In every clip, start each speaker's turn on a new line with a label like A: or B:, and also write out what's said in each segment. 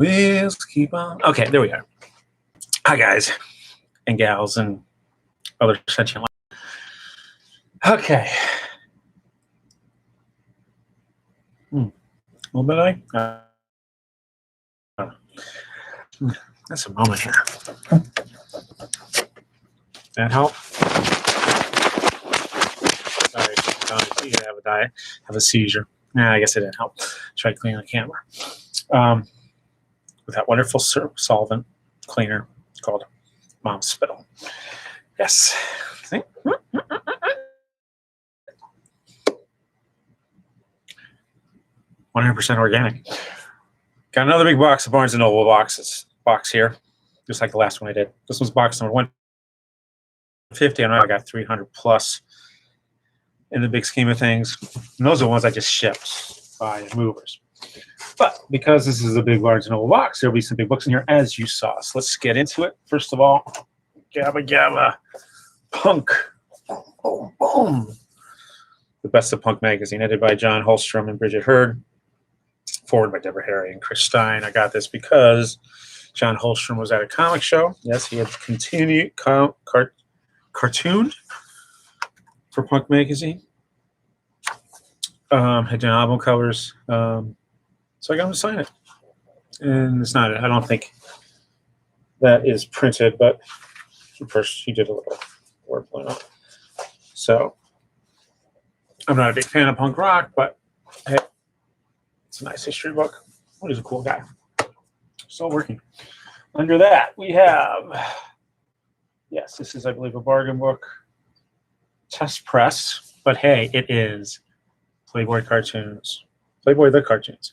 A: Wheels keep on. Okay, there we are. Hi, guys and gals and other sentient life. Okay. A little bit that's a moment here. That help? Sorry, you have a seizure. Nah, I guess it didn't help. Try to clean the camera. With that wonderful solvent cleaner called Mom's Spittle. Yes. See? 100% organic. Got another big box of Barnes & Noble box here, just like the last one I did. This was box number 150. I know I got 300 plus in the big scheme of things. And those are the ones I just shipped by movers. But because this is a big Barnes & Noble box, there'll be some big books in here, as you saw. So let's get into it. First of all, Gabba Gabba Punk. Boom, boom. The Best of Punk magazine, edited by John Holstrom and Bridget Hurd. Forward by Deborah Harry and Chris Stein. I got this because John Holstrom was at a comic show. Yes, he had continued cartooned for Punk magazine. Had done album covers. So I got him to sign it. And it's not, I don't think that is printed, but first he did a little wordplay on it. So I'm not a big fan of punk rock, but hey, it's a nice history book. He's a cool guy. Still working. Under that, we have, yes, this is, I believe, a bargain book. Test press, but hey, it is Playboy cartoons. Playboy the cartoons.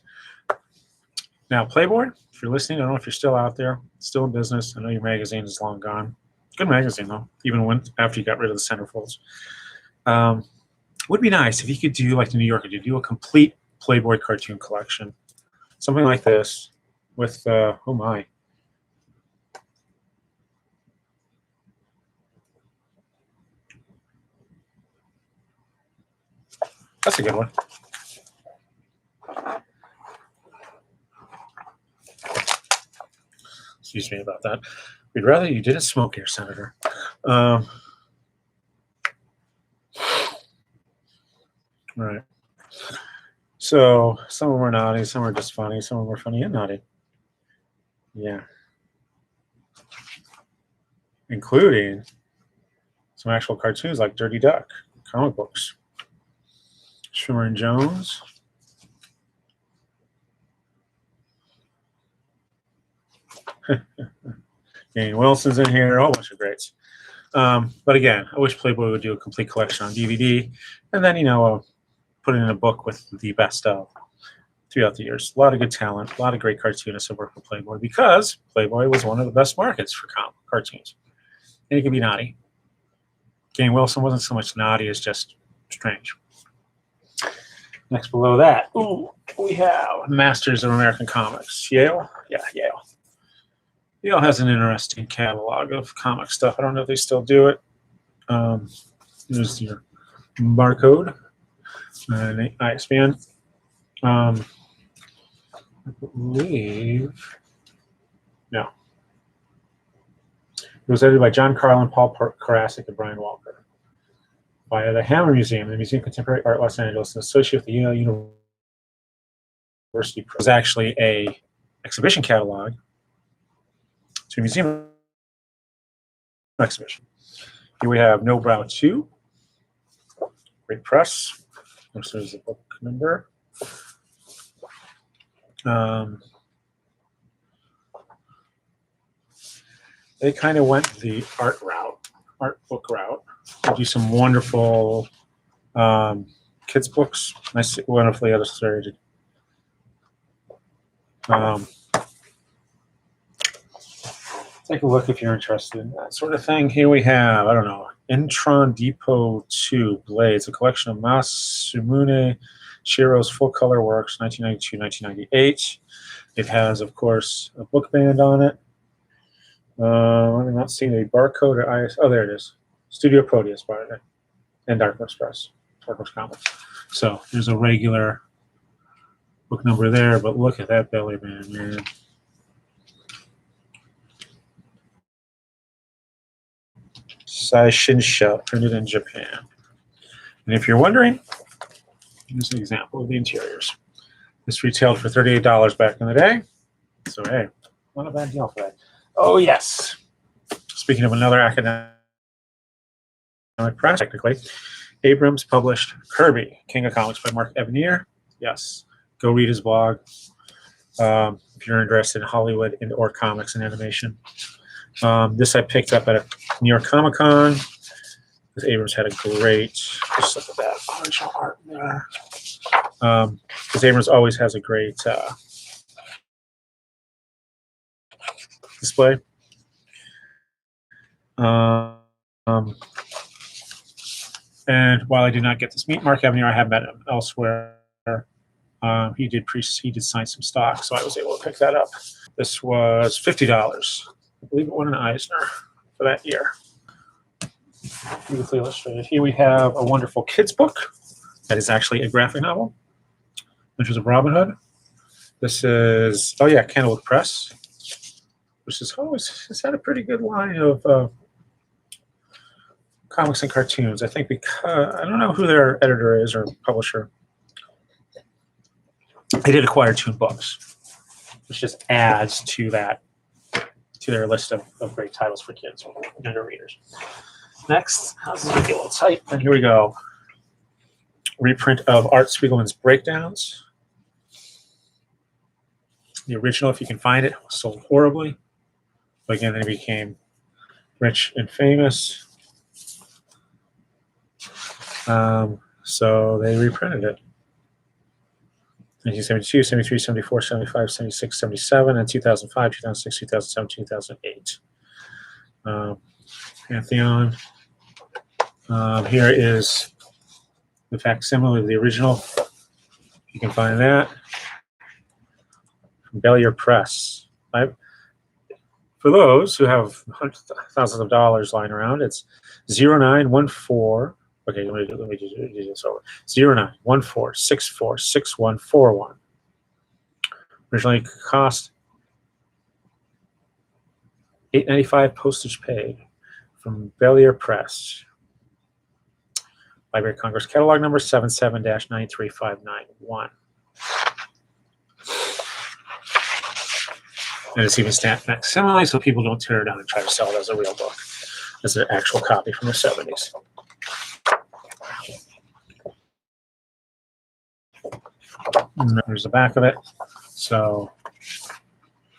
A: Now, Playboy, if you're listening, I don't know if you're still out there, still in business. I know your magazine is long gone. Good magazine, though, even after you got rid of the centerfolds. Would be nice if you could do, like the New Yorker, to do a complete Playboy cartoon collection. Something like this with, oh my. That's a good one. Excuse me about that. We'd rather you didn't smoke here, Senator. Right. So some of them are naughty, some are just funny, some of them are funny and naughty. Yeah. Including some actual cartoons like Dirty Duck, comic books. Shimmer and Jones. Jane Wilson's in here, a whole bunch of greats. But again, I wish Playboy would do a complete collection on DVD, and then, you know, put it in a book with the best of throughout the years. A lot of good talent, a lot of great cartoonists have worked with Playboy because Playboy was one of the best markets for cartoons. And it can be naughty. Jane Wilson wasn't so much naughty as just strange. Next below that, ooh, we have Masters of American Comics. Yale? Yeah, Yale. Yale has an interesting catalog of comic stuff. I don't know if they still do it. There's your barcode. And ISBN. I believe, no. It was edited by John Carlin, Paul Karasik, and Brian Walker. By the Hammer Museum, the Museum of Contemporary Art, Los Angeles, and associated with the Yale University. It was actually a exhibition catalog to a museum exhibition. Here we have No Brow 2. Great press. There's the book number. They kind of went the art book route. They do some wonderful kids' books. Nice, wonderfully illustrated. Take a look if you're interested in that sort of thing. Here we have, I don't know, Intron Depot 2 Blades, a collection of Masamune Shiro's full-color works, 1992-1998. It has, of course, a book band on it. I'm not seeing a barcode or IS. Oh, there it is. Studio Proteus, by the way, and Dark Horse Press, Dark Horse Comics. So there's a regular book number there, but look at that belly band, man. size Shinsha, printed in Japan. And if you're wondering, here's an example of the interiors. This retailed for $38 back in the day. So, hey, not a bad deal for that. Oh, yes. Speaking of another academic press, technically, Abrams published Kirby, King of Comics by Mark Evanier. Yes, go read his blog if you're interested in Hollywood and or comics and animation. This I picked up at a New York Comic Con because Abrams had a great, just look at that original art there. Because Abrams always has a great display. And while I did not get to meet Mark Evanier, I have met him elsewhere. He did sign some stock, so I was able to pick that up. This was $50. I believe it won an Eisner for that year. Beautifully illustrated. Here we have a wonderful kids book that is actually a graphic novel, which is of Robin Hood. This is, oh yeah, Candlewood Press, which is always, it's had a pretty good line of comics and cartoons. I think because, I don't know who their editor is or publisher. They did acquire Toon Books, which just adds to that, to their list of great titles for kids or younger readers. Next, how's this make it a little tight? And here we go. Reprint of Art Spiegelman's Breakdowns. The original, if you can find it, sold horribly. But again, then it became rich and famous. So they reprinted it. 1972, 73, 74, 75, 76, 77, and 2005, 2006, 2007, 2008. Pantheon. Here is the facsimile of the original. You can find that from Bellier Press. For those who have thousands of dollars lying around, it's 0914. Okay, let me do this over. 0914646141. Originally cost $8.95 postage paid from Bellier Press. Library of Congress catalog number 77-93591. And it's even stamped facsimile, so people don't tear it down and try to sell it as a real book, as an actual copy from the 70s. And there's the back of it. So,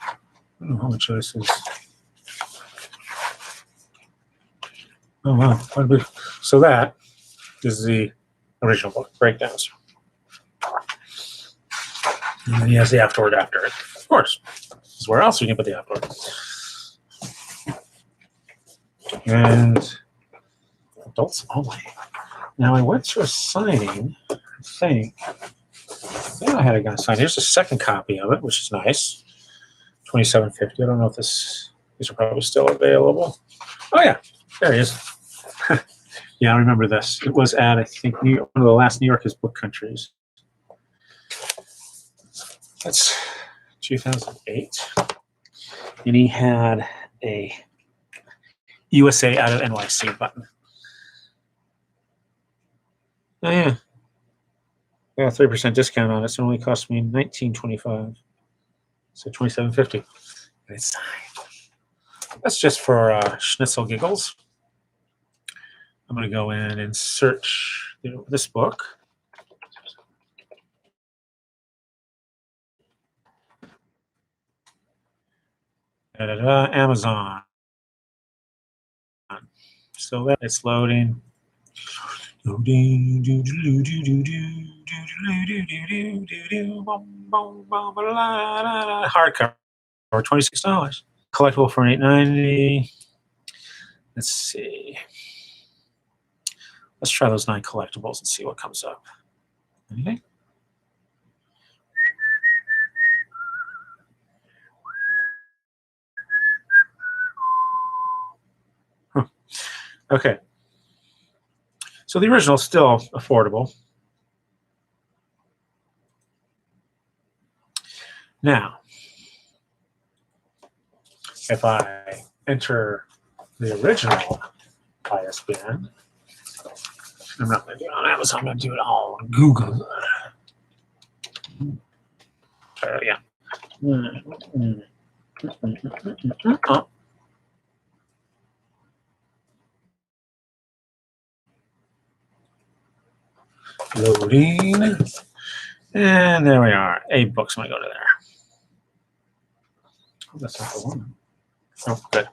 A: I don't know how much of this is. Oh, wow. So that is the original book, Breakdowns. And then he has the afterword after it. Of course. This is where else we can put the afterword. And adults only. Now, I went to a signing, I think. Yeah, I had a guy sign. Here's the second copy of it, which is nice. $27.50. I don't know if these are probably still available. Oh yeah, there he is. Yeah, I remember this. It was at, I think, one of the last New Yorkers book countries. That's 2008. And he had a USA out of NYC button. Oh yeah. Yeah, 3% discount on it, so it only cost me $19.25. So $27.50. And it's signed. That's just for schnitzel giggles. I'm going to go in and search this book. Amazon. So that it's loading. Hardcover, $26. Collectible for $8.90. Let's see. Let's try those 9 collectibles and see what comes up. Anything? Huh. Okay. So the original is still affordable. Now, if I enter the original ISBN. I'm not going to do it on Amazon. I'm going to do it on Google. Yeah. Loading. And there we are. 8 books when I go to there. Oh, that's not the one. Oh, good.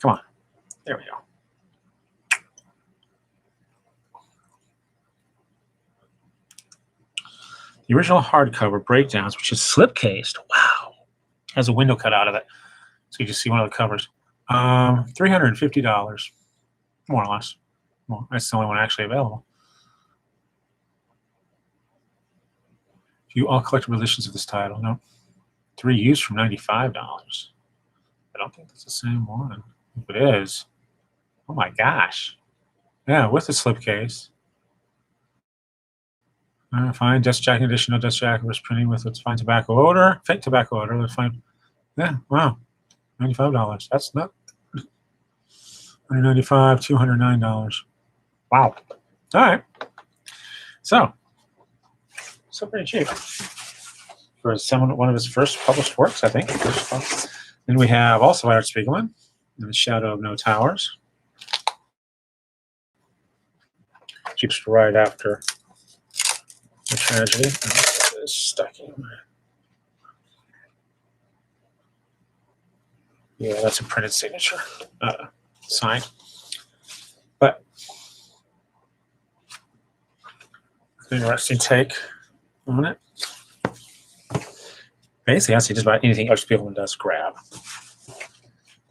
A: Come on. There we go. The original hardcover breakdowns, which is slipcased. Wow. Has a window cut out of it. So you can see one of the covers. $350, more or less. Well, that's the only one actually available. View all collectible editions of this title. No. 3 used from $95. I don't think that's the same one. If it is, oh my gosh. Yeah, with the slipcase. Fine. Dust Jacket edition. No Dust Jacket was printing with its fine tobacco odor. Fake tobacco odor. Let's find. Yeah, wow. $95. That's not. $195, $209. Wow. All right. So pretty cheap for one of his first published works, I think. Then we have also by Art Spiegelman, In the Shadow of No Towers. Keeps right after the tragedy. It's stuck in. Yeah, that's a printed signature, sign. But interesting take on it. Basically, I see just about anything Art Spiegelman does grab.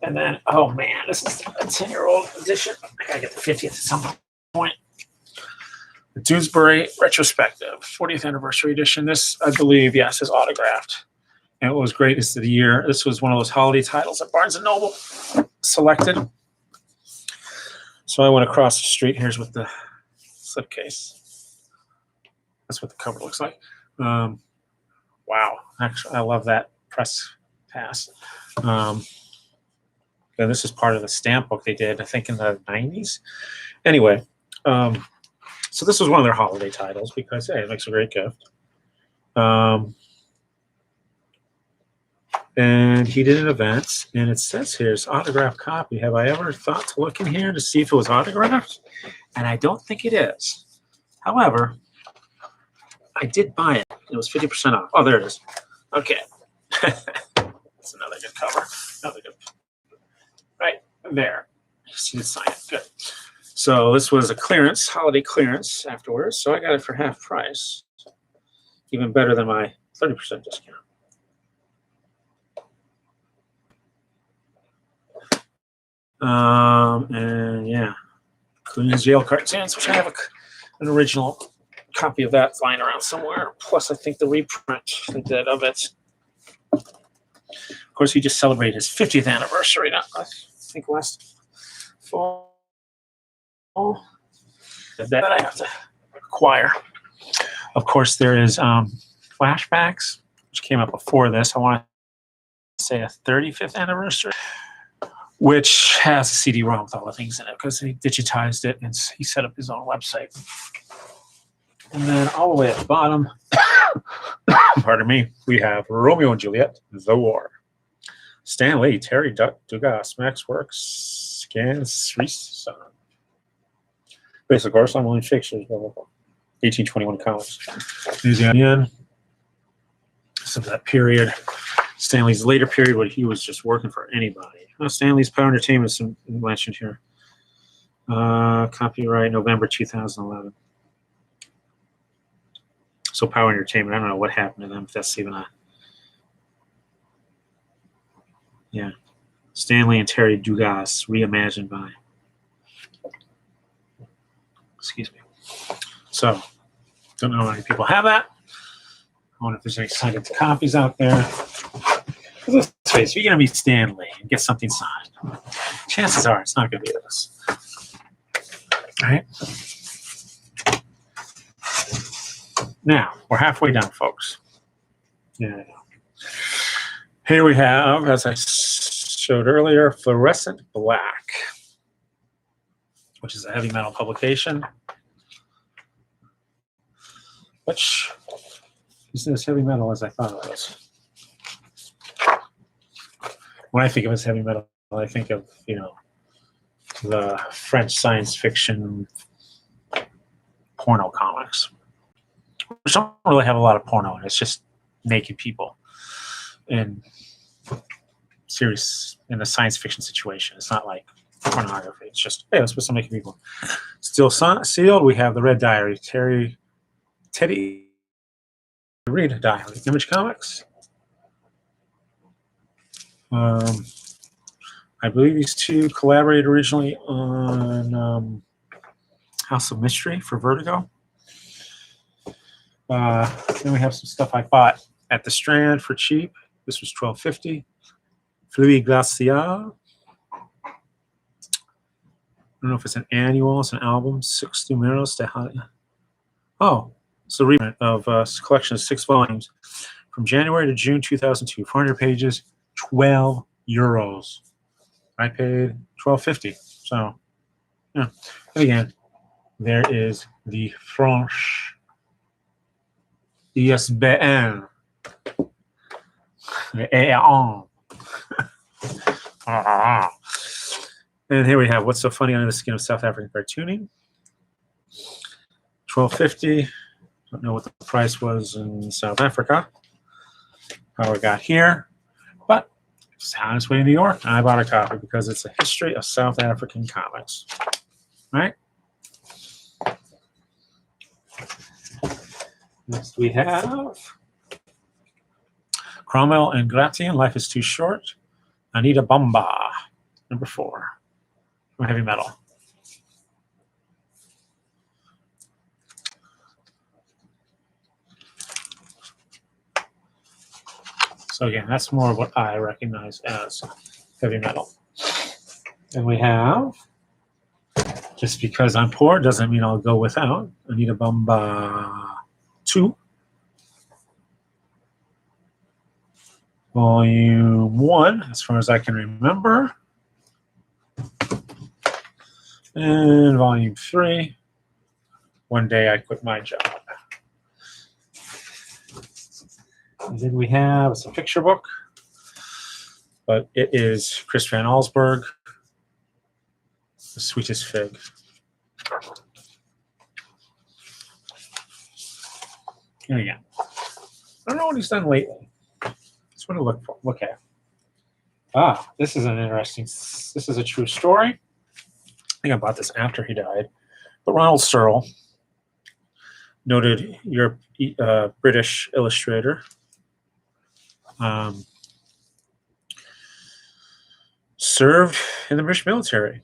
A: And then, oh man, this is a 10-year-old edition. I gotta get the 50th at some point. The Doonesbury Retrospective, 40th Anniversary Edition. This, I believe, yes, is autographed. And what was great is the year, this was one of those holiday titles that Barnes & Noble selected. So I went across the street. Here's what the slipcase. That's what the cover looks like. Wow. Actually, I love that press pass. And this is part of the stamp book they did, I think, in the 90s. Anyway, so this was one of their holiday titles because, hey, it makes a great gift. And he did an event, and it says here, it's autographed copy. Have I ever thought to look in here to see if it was autographed? And I don't think it is. However, I did buy it. It was 50% off. Oh, there it is. Okay. That's another good cover. Another good. Right there. See the sign. Good. So this was a clearance, holiday clearance afterwards. So I got it for half price. Even better than my 30% discount. And yeah, including his jail cartoons, which I have an original copy of that lying around somewhere. Plus, I think the reprint they did of it. Of course, he just celebrated his 50th anniversary. I think last fall. That I have to acquire. Of course, there is Flashbacks, which came up before this. I want to say a 35th anniversary, which has a CD-ROM with all the things in it because he digitized it and he set up his own website. And then all the way at the bottom, pardon me, we have Romeo and Juliet, The War. Stan Lee, Terry Dugas, Max Works, Scans, Reese. Based, of course, on William Shakespeare's 1821 comics. There's the end. Some of that period. Stanley's later period when he was just working for anybody. Stanley's Power Entertainment is mentioned here. Copyright November 2011. So Power Entertainment, I don't know what happened to them, if that's even a... Yeah. Stanley and Terry Dugas, reimagined by... Excuse me. So, don't know how many people have that. I wonder if there's any signed copies out there. Let's face it, you're going to meet Stanley and get something signed. Chances are it's not going to be this. All right. Now, we're halfway done, folks. Yeah. Here we have, as I showed earlier, Fluorescent Black, which is a heavy metal publication, which isn't as heavy metal as I thought it was. When I think of it as heavy metal, I think of, you know, the French science fiction porno comics, which don't really have a lot of porno in it. It's just naked people in serious, in a science fiction situation. It's not like pornography. It's just, hey, let's put some naked people. Still sealed, we have the Red Diary, Teddy Reed Diary, Image Comics. I believe these two collaborated originally on House of Mystery for Vertigo. Then we have some stuff I bought at the Strand for cheap. This was $12.50. Fluid Glacial. I don't know if it's an annual, it's an album. 6 números de... Oh, it's a reprint of a collection of 6 volumes from January to June 2002. 400 pages, €12. I paid $12.50. So, yeah. And again, there is the French ISBN. And here we have What's So Funny Under the Skin of South African Cartooning. $12.50. Don't know what the price was in South Africa. How it got here. But it's on its way to New York. And I bought a copy because it's a history of South African comics. Right? Next we have Cromwell and Gratian, Life is Too Short. Anita Bamba, number 4. From Heavy Metal. So again, that's more of what I recognize as heavy metal. And we have, just because I'm poor doesn't mean I'll go without, Anita Bamba 2. Volume 1, as far as I can remember. And Volume 3, One Day I Quit My Job. And then we have, it's a picture book, but it is Chris Van Allsburg, The Sweetest Fig. And again, I don't know what he's done lately. That's what I look at. This is an interesting, this is a true story. I think I bought this after he died. But Ronald Searle, noted British illustrator, served in the British military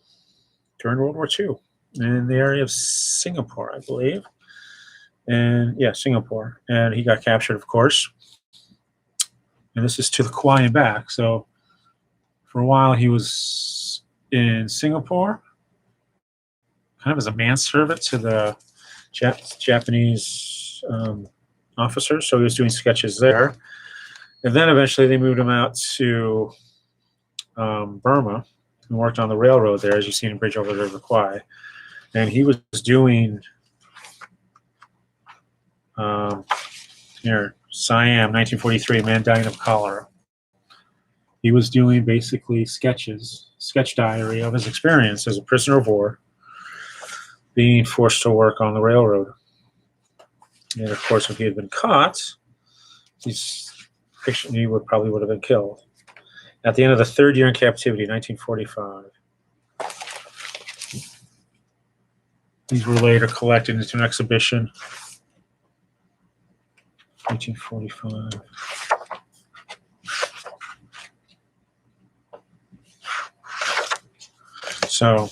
A: during World War II in the area of Singapore, I believe. And yeah, Singapore. And he got captured, of course. And this is to the Kauai and back. So for a while he was in Singapore, kind of as a manservant to the Japanese officers. So he was doing sketches there. And then eventually they moved him out to Burma and worked on the railroad there, as you see in Bridge over the River Kwai. And he was doing here, Siam, 1943, man dying of cholera. He was doing basically sketch diary of his experience as a prisoner of war, being forced to work on the railroad. And of course, if he had been caught, he probably would have been killed. At the end of the 3rd year in captivity, 1945. These were later collected into an exhibition. 1945. So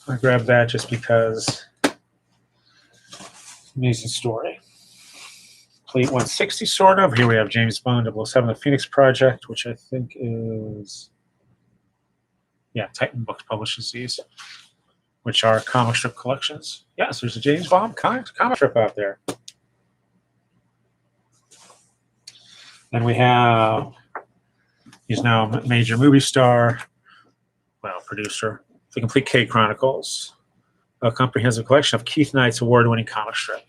A: I grabbed that just because amazing story. Plate 160, sort of. Here we have James Bond 007, The Phoenix Project, which I think is, yeah, Titan Books publishes these, which are comic strip collections. Yes, there's a James Bond comic strip out there. Then we have, he's now a major movie star, well, producer, The Complete K Chronicles, a comprehensive collection of Keith Knight's award-winning comic strip.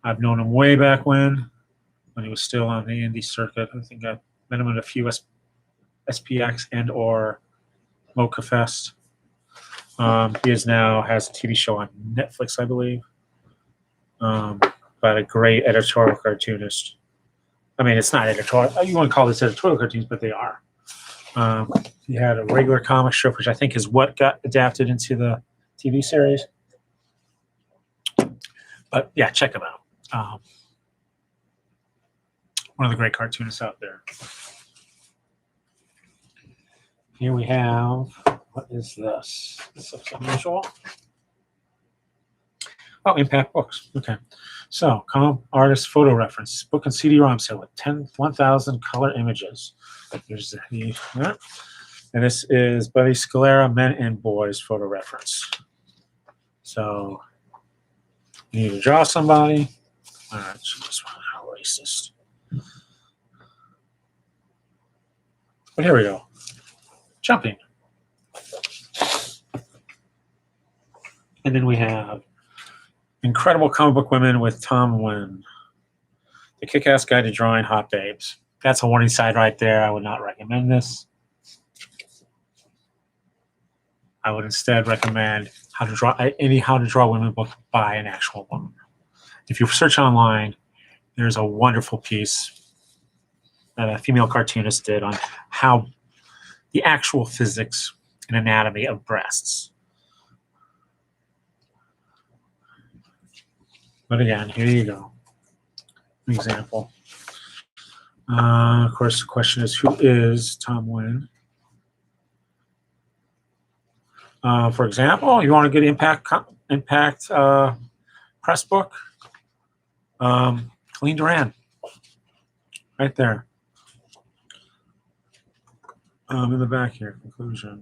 A: I've known him way back when he was still on the indie circuit. I think I met him at a few SPX and or Mocha Fest. He is now has a TV show on Netflix, I believe, about a great editorial cartoonist. I mean, it's not editorial. You want to call this editorial cartoons, but they are. He had a regular comic strip, which I think is what got adapted into the TV series. But yeah, check him out. One of the great cartoonists out there. Here we have, what is this? This looks unusual. Oh, Impact Books. Okay. So, comic artist photo reference. Book and CD-ROM set with 1,000 color images. There's the, yeah. And this is Buddy Scalera, Men and Boys photo reference. So, you need to draw somebody. All right, so this one, how racist. But here we go. Jumping. And then we have Incredible Comic Book Women with Tom Wynn. The Kick-Ass Guide to Drawing Hot Babes. That's a warning sign right there. I would not recommend this. I would instead recommend any How to Draw Women book by an actual woman. If you search online, there's a wonderful piece that a female cartoonist did on how the actual physics and anatomy of breasts. But again, here you go. An example. Of course, the question is, who is Tom Wynn? For example, you want a good impact press book? Colleen Duran, right there. In the back here, conclusion.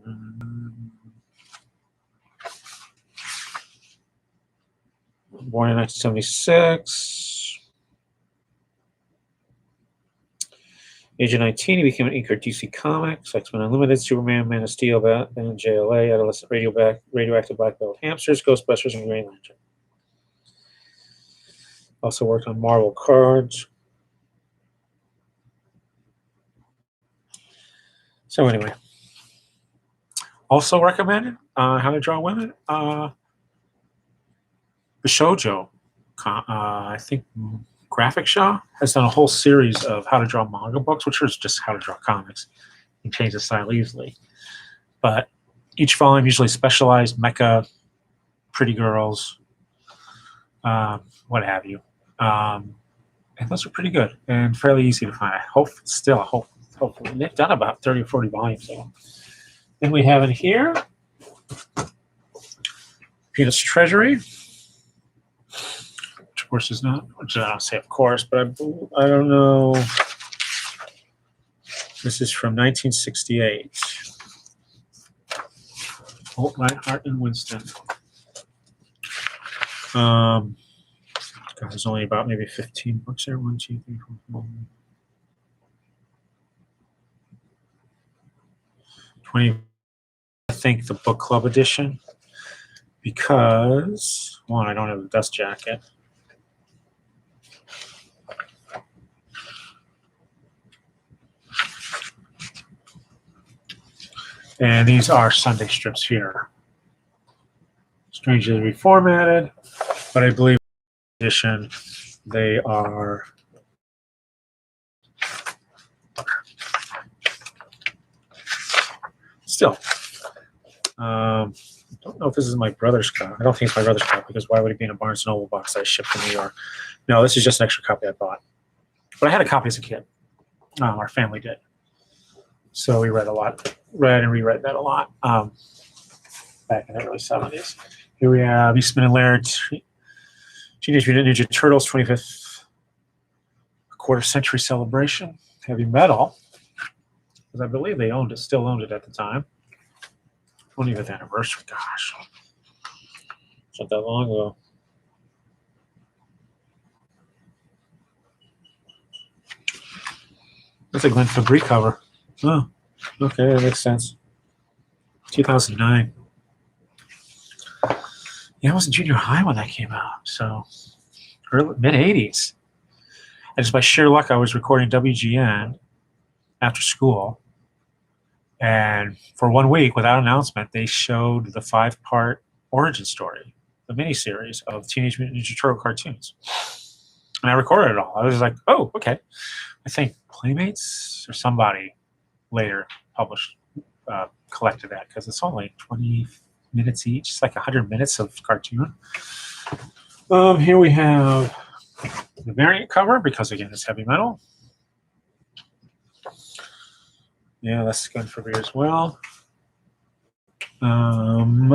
A: Born in 1976. Age of 19, he became an inker at DC Comics, X-Men Unlimited, Superman, Man of Steel, Batman, JLA, Adolescent Radioactive Black Belt Hamsters, Ghostbusters, and Green Lantern. Also worked on Marvel cards. So anyway, also recommended How to Draw Women. The Shoujo, I think Graphic Show has done a whole series of how to draw manga books, which is just how to draw comics. You can change the style easily. But each volume usually specialized mecha, pretty girls, what have you. And those are pretty good and fairly easy to find. Hopefully. They've done about 30 or 40 volumes. So. Then we have in here Peanuts Treasury. Of course, is not, which I don't say of course, but I don't know. This is from 1968. Holt, Reinhardt, and Winston. God, there's only about maybe 15 books there. 1, 2, 3, 4, 5. 20, I think the book club edition, because one, I don't have a dust jacket. And these are Sunday strips here. Strangely reformatted, but I believe in addition they are still. I don't know if this is my brother's copy. I don't think it's my brother's copy because why would it be in a Barnes & Noble box I shipped to New York? No, this is just an extra copy I bought. But I had a copy as a kid. Our family did. So we read and reread that a lot back in the early 70s. Here we have Eastman and Laird, Teenage Mutant Ninja Turtles 25th quarter century celebration. Heavy Metal, because I believe they still owned it at the time. 25th anniversary, gosh. It's not that long ago. That's a Glenn Fabry cover. Oh, okay, that makes sense. 2009. Yeah, I was in junior high when that came out, so early mid 80s. And just by sheer luck, I was recording WGN after school, and for 1 week, without announcement, they showed the 5-part origin story, the miniseries of Teenage Mutant Ninja Turtle cartoons, and I recorded it all. I was like, "Oh, okay." I think Playmates or somebody later published, collected that because it's only 20 minutes each. It's like 100 minutes of cartoon. Here we have the variant cover because again it's heavy metal. Yeah, that's good for beer as well. And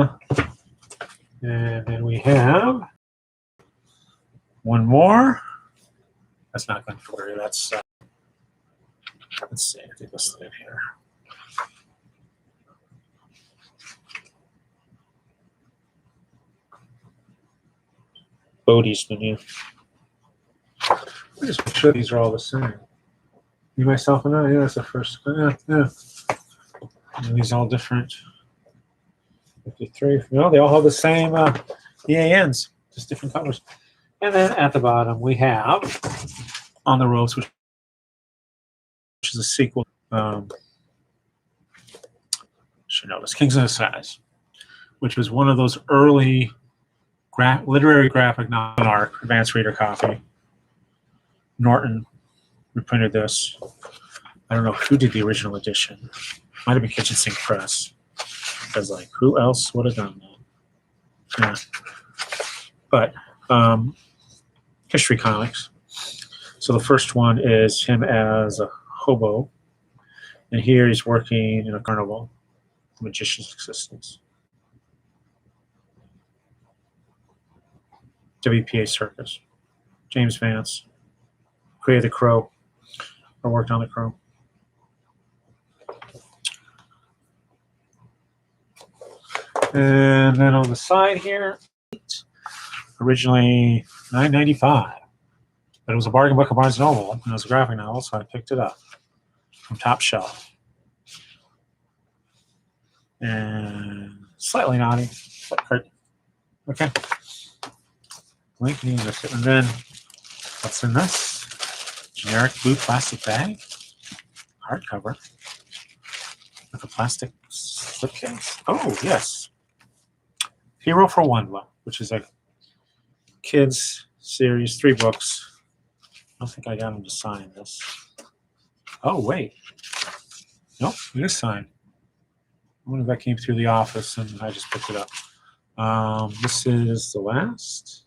A: then we have one more. That's not good for beer. That's let's see. I think this in here. Bodie's the new. Let me just make sure these are all the same. Me, myself, and I. Yeah, that's the first. Yeah. And these all different. 53. No, they all have the same EANs, just different colors. And then at the bottom we have On the Ropes, which is a sequel. Should know this, Kings of the Size, which was one of those early literary graphic non-arc advanced reader copy. Norton reprinted this. I don't know who did the original edition. Might have been Kitchen Sink Press. Because like, who else would have done that? Yeah. But History Comics. So the first one is him as a hobo, and here he's working in a carnival, the magician's existence. WPA Circus. James Vance created the Crow, or worked on the Crow. And then on the side here, originally $9.95, but it was a bargain book of Barnes & Noble, and it was a graphic novel, so I picked it up from Top Shelf. And slightly naughty. Okay. Link, and then what's in this? Generic blue plastic bag, hardcover, with a plastic slipcase. Oh, yes. Hero for Wanda, which is a kids series, 3 books. I don't think I got him to sign this. Oh, wait. Nope, it is signed. I wonder if that came through the office and I just picked it up. This is the last.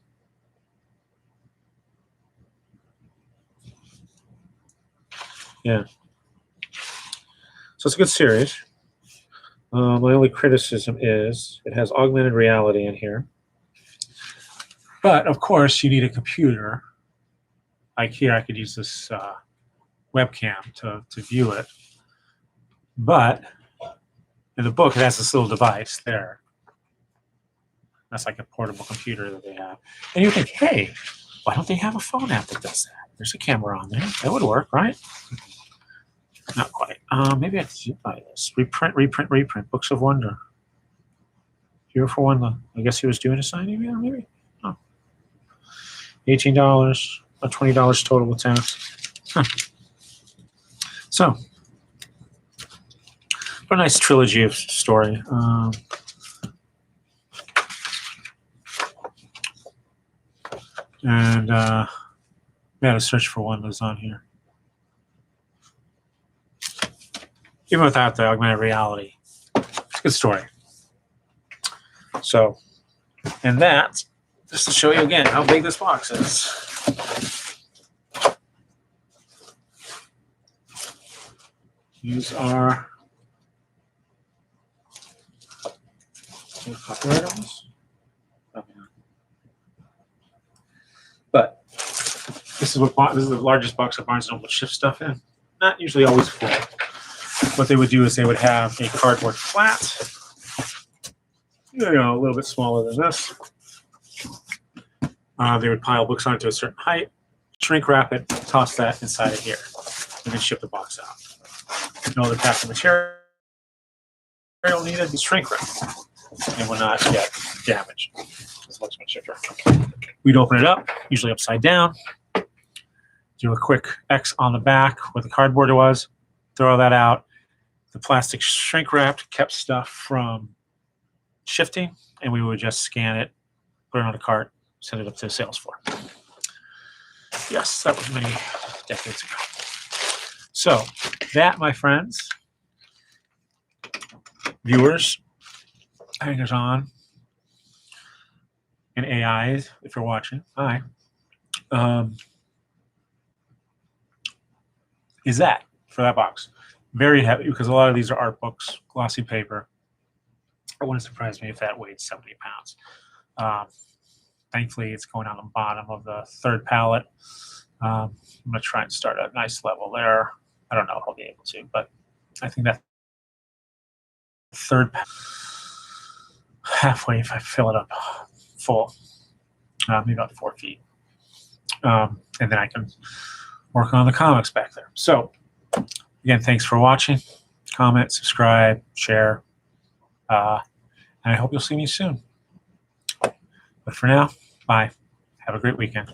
A: Yeah. So it's a good series. My only criticism is it has augmented reality in here. But, of course, you need a computer. Like here, I could use this webcam to view it. But in the book, it has this little device there. That's like a portable computer that they have. And you think, hey, why don't they have a phone app that does that? There's a camera on there. That would work, right? Not quite. Maybe I should buy this. Reprint. Books of Wonder. Hero for Wonder. I guess he was doing a signing there, maybe? Oh. $18 or $20 total with tax. Huh. So, what a nice trilogy of story. And yeah, the Search for Wanda is on here. Even without the augmented reality, it's a good story. So, and that, just to show you again how big this box is. These are copyright on this? But this is the largest box that Barnes & Noble ships stuff in. Not usually always full. What they would do is they would have a cardboard flat, a little bit smaller than this. They would pile books onto a certain height, shrink wrap it, toss that inside of here. we can ship the box out. No other packing material needed. The shrink wrap. It will not get damaged. This looks much different. We'd open it up, usually upside down. Do a quick X on the back where the cardboard was. Throw that out. The plastic shrink wrapped kept stuff from shifting, and we would just scan it, put it on a cart, send it up to the sales floor. Yes, that was many decades ago. So that, my friends, viewers, hangers on, and AIs, if you're watching, hi, is that for that box. Very heavy because a lot of these are art books, glossy paper. It wouldn't surprise me if that weighed 70 pounds. Thankfully, it's going on the bottom of the third pallet. I'm going to try and start at a nice level there. I don't know if I'll be able to, but I think that third halfway, if I fill it up full, maybe about 4 feet. And then I can work on the comics back there. So, again, thanks for watching. Comment, subscribe, share. And I hope you'll see me soon. But for now, bye. Have a great weekend.